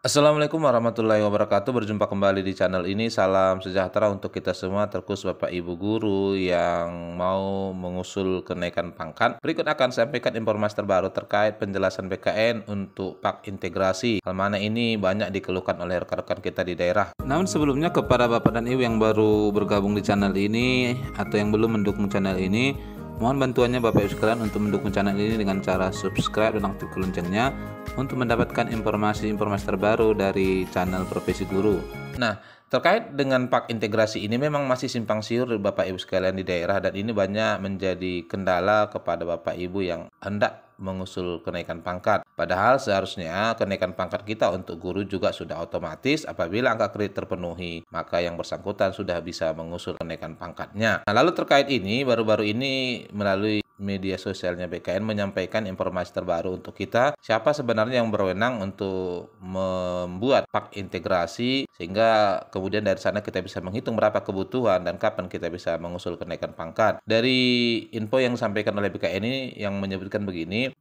Assalamualaikum warahmatullahi wabarakatuh. Berjumpa kembali di channel ini. Salam sejahtera untuk kita semua, terkhusus Bapak Ibu guru yang mau mengusul kenaikan pangkat. Berikut akan saya sampaikan informasi terbaru terkait penjelasan BKN untuk Pak Integrasi. Hal mana ini banyak dikeluhkan oleh rekan-rekan kita di daerah. Namun sebelumnya, kepada Bapak dan Ibu yang baru bergabung di channel ini atau yang belum mendukung channel ini, mohon bantuannya Bapak Ibu sekalian untuk mendukung channel ini dengan cara subscribe dan aktifkan loncengnya untuk mendapatkan informasi-informasi terbaru dari channel Profesi Guru. Nah, terkait dengan Pak Integrasi ini memang masih simpang siur Bapak Ibu sekalian di daerah, dan ini banyak menjadi kendala kepada Bapak Ibu yang hendak mengusul kenaikan pangkat. Padahal seharusnya kenaikan pangkat kita untuk guru juga sudah otomatis apabila angka kredit terpenuhi, maka yang bersangkutan sudah bisa mengusul kenaikan pangkatnya. Nah, lalu terkait ini, baru-baru ini melalui media sosialnya BKN menyampaikan informasi terbaru untuk kita, siapa sebenarnya yang berwenang untuk membuat Pak Integrasi, sehingga kemudian dari sana kita bisa menghitung berapa kebutuhan dan kapan kita bisa mengusul kenaikan pangkat. Dari info yang disampaikan oleh BKN ini yang menyebutkan begini,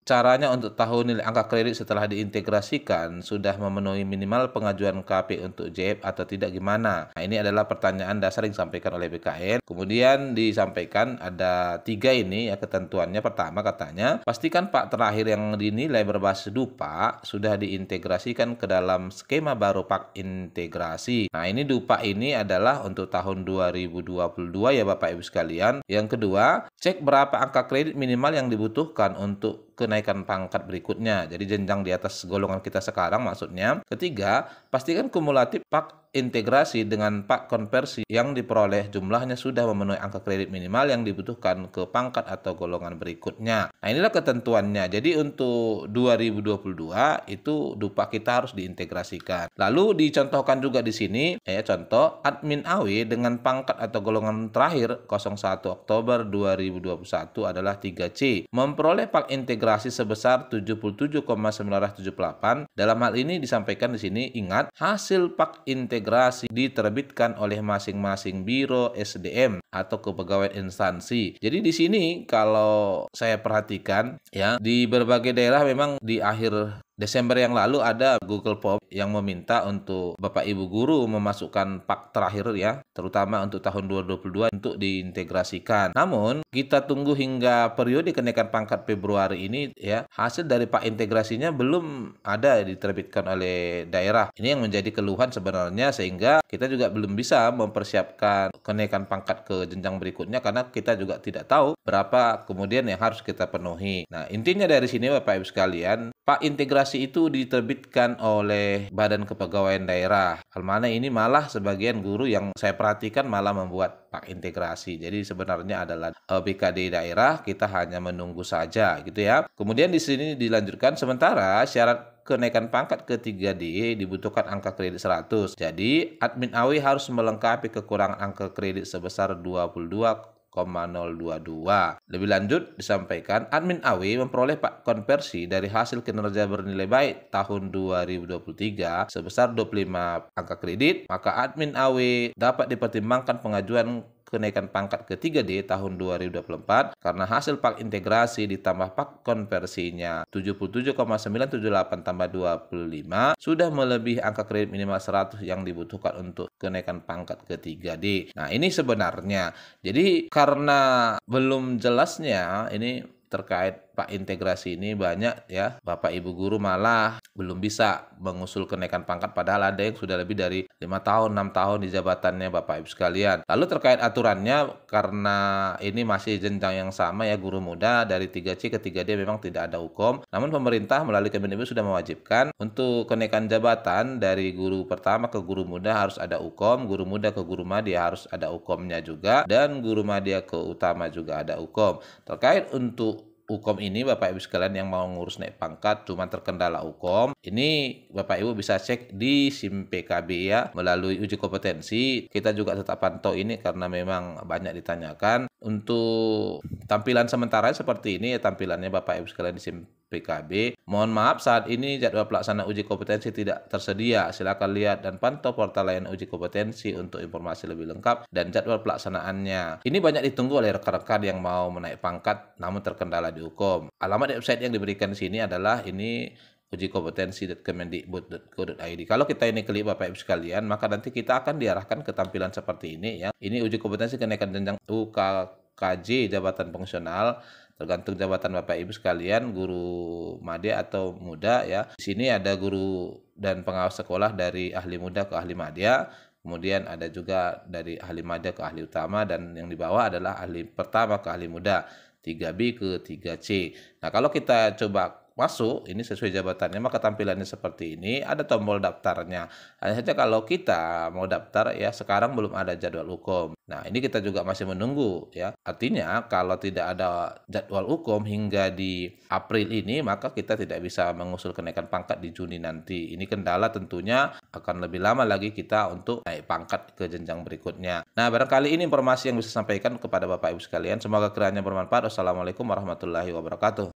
caranya untuk tahu nilai angka kredit setelah diintegrasikan sudah memenuhi minimal pengajuan KP untuk JF atau tidak, gimana? Nah, ini adalah pertanyaan dasar yang disampaikan oleh BKN. Kemudian disampaikan ada 3 ini ya ketentuannya. Pertama, katanya pastikan Pak terakhir yang dinilai berbasis DUPA sudah diintegrasikan ke dalam skema baru Pak Integrasi. Nah, ini DUPA ini adalah untuk tahun 2022 ya Bapak Ibu sekalian. Yang kedua, cek berapa angka kredit minimal yang dibutuhkan untuk kenaikan pangkat berikutnya. Jadi jenjang di atas golongan kita sekarang maksudnya. Ketiga, pastikan kumulatif Pak Integrasi dengan Pak Konversi yang diperoleh jumlahnya sudah memenuhi angka kredit minimal yang dibutuhkan ke pangkat atau golongan berikutnya. Nah, inilah ketentuannya. Jadi untuk 2022 itu DUPA kita harus diintegrasikan. Lalu dicontohkan juga di sini ya, contoh admin AW dengan pangkat atau golongan terakhir 01 Oktober 2021 adalah 3C, memperoleh Pak Integrasi sebesar 77,978. Dalam hal ini disampaikan di sini, ingat hasil Pak Integrasi diterbitkan oleh masing-masing biro SDM atau kepegawaian instansi. Jadi di sini kalau saya perhatikan ya, di berbagai daerah memang di akhir Desember yang lalu ada Google Form yang meminta untuk Bapak Ibu guru memasukkan Pak terakhir ya, terutama untuk tahun 2022 untuk diintegrasikan. Namun kita tunggu hingga periode kenaikan pangkat Februari ini ya, hasil dari Pak Integrasinya belum ada diterbitkan oleh daerah. Ini yang menjadi keluhan sebenarnya, sehingga kita juga belum bisa mempersiapkan kenaikan pangkat ke jenjang berikutnya karena kita juga tidak tahu berapa kemudian yang harus kita penuhi. Nah, intinya dari sini Bapak Ibu sekalian, Pak Integrasi itu diterbitkan oleh Badan Kepegawaian Daerah. Hal mana ini malah sebagian guru yang saya perhatikan malah membuat Pak Integrasi. Jadi sebenarnya adalah BKD daerah, kita hanya menunggu saja gitu ya. Kemudian di sini dilanjutkan, sementara syarat kenaikan pangkat ke 3D dibutuhkan angka kredit 100. Jadi admin AW harus melengkapi kekurangan angka kredit sebesar 22,022. Lebih lanjut disampaikan, admin AW memperoleh Pak Konversi dari hasil kinerja bernilai baik tahun 2023 sebesar 25 angka kredit, maka admin AW dapat dipertimbangkan pengajuan kenaikan pangkat ke 3D tahun 2024 karena hasil Pak Integrasi ditambah Pak Konversinya 77,978 tambah 25 sudah melebihi angka kredit minimal 100 yang dibutuhkan untuk kenaikan pangkat ke 3D. Nah, ini sebenarnya jadi karena belum jelasnya ini terkait Pak Integrasi ini, banyak ya Bapak Ibu guru malah belum bisa mengusul kenaikan pangkat, padahal ada yang sudah lebih dari 5 tahun, 6 tahun di jabatannya Bapak Ibu sekalian. Lalu terkait aturannya, karena ini masih jenjang yang sama ya, guru muda dari 3C ke 3D memang tidak ada hukum. Namun pemerintah melalui Kemendikbud sudah mewajibkan untuk kenaikan jabatan dari guru pertama ke guru muda harus ada hukum, guru muda ke guru madya harus ada hukumnya juga, dan guru madya ke utama juga ada hukum. Terkait untuk hukum ini Bapak Ibu sekalian yang mau ngurus naik pangkat cuma terkendala hukum, ini Bapak Ibu bisa cek di SIM PKB ya melalui uji kompetensi. Kita juga tetap pantau ini karena memang banyak ditanyakan. Untuk tampilan sementara seperti ini ya tampilannya Bapak Ibu sekalian di SIM PKB. Mohon maaf, saat ini jadwal pelaksana uji kompetensi tidak tersedia. Silakan lihat dan pantau portal layanan uji kompetensi untuk informasi lebih lengkap dan jadwal pelaksanaannya. Ini banyak ditunggu oleh rekan-rekan yang mau menaik pangkat namun terkendala di hukum. Alamat website yang diberikan di sini adalah ini ujikompetensi.kemendikbud.go.id. Kalau kita ini klik Bapak Ibu sekalian, maka nanti kita akan diarahkan ke tampilan seperti ini ya. Ini uji kompetensi kenaikan jenjang UKKJ jabatan fungsional, tergantung jabatan Bapak Ibu sekalian, guru madya atau muda ya. Di sini ada guru dan pengawas sekolah dari ahli muda ke ahli madya. Kemudian ada juga dari ahli madya ke ahli utama, dan yang di bawah adalah ahli pertama ke ahli muda, 3B ke 3C. Nah, kalau kita coba masuk, ini sesuai jabatannya, maka tampilannya seperti ini, ada tombol daftarnya. Hanya saja kalau kita mau daftar ya, sekarang belum ada jadwal hukum. Nah, ini kita juga masih menunggu ya. Artinya kalau tidak ada jadwal hukum hingga di April ini, maka kita tidak bisa mengusul kenaikan pangkat di Juni nanti. Ini kendala, tentunya akan lebih lama lagi kita untuk naik pangkat ke jenjang berikutnya. Nah, barangkali ini informasi yang bisa sampaikan kepada Bapak Ibu sekalian. Semoga kiranya bermanfaat. Wassalamualaikum warahmatullahi wabarakatuh.